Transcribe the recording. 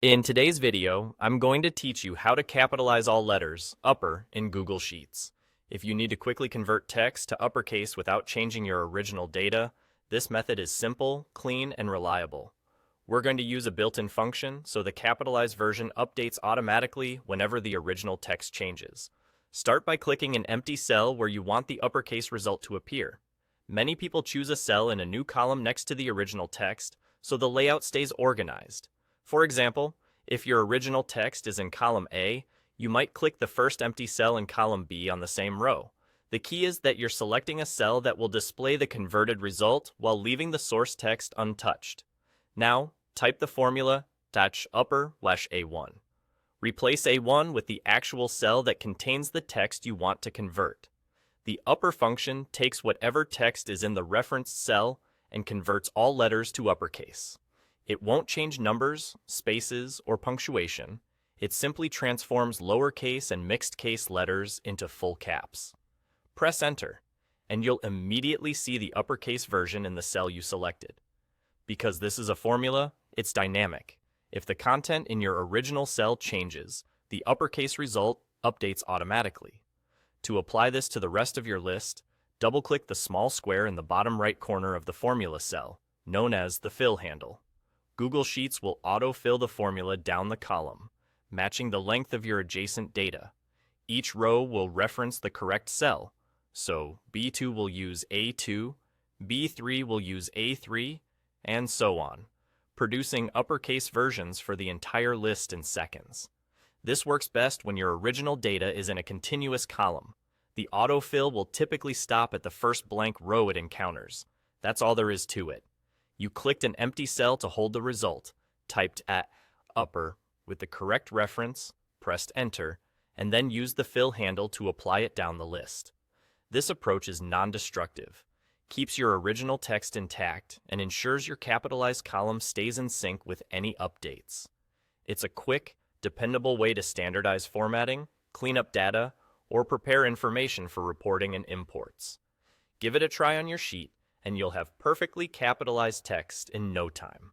In today's video, I'm going to teach you how to capitalize all letters, upper, in Google Sheets. If you need to quickly convert text to uppercase without changing your original data, this method is simple, clean, and reliable. We're going to use a built-in function, so the capitalized version updates automatically whenever the original text changes. Start by clicking an empty cell where you want the uppercase result to appear. Many people choose a cell in a new column next to the original text, so the layout stays organized. For example, if your original text is in column A, you might click the first empty cell in column B on the same row. The key is that you're selecting a cell that will display the converted result while leaving the source text untouched. Now, type the formula -upper/A1. Replace A1 with the actual cell that contains the text you want to convert. The upper function takes whatever text is in the referenced cell and converts all letters to uppercase. It won't change numbers, spaces, or punctuation. It simply transforms lowercase and mixed case letters into full caps. Press Enter, and you'll immediately see the uppercase version in the cell you selected. Because this is a formula, it's dynamic. If the content in your original cell changes, the uppercase result updates automatically. To apply this to the rest of your list, double-click the small square in the bottom right corner of the formula cell, known as the fill handle. Google Sheets will auto-fill the formula down the column, matching the length of your adjacent data. Each row will reference the correct cell, so B2 will use A2, B3 will use A3, and so on, producing uppercase versions for the entire list in seconds. This works best when your original data is in a continuous column. The autofill will typically stop at the first blank row it encounters. That's all there is to it. You clicked an empty cell to hold the result, typed at upper with the correct reference, pressed Enter, and then used the fill handle to apply it down the list. This approach is non-destructive, keeps your original text intact, and ensures your capitalized column stays in sync with any updates. It's a quick, dependable way to standardize formatting, clean up data, or prepare information for reporting and imports. Give it a try on your sheet, and you'll have perfectly capitalized text in no time.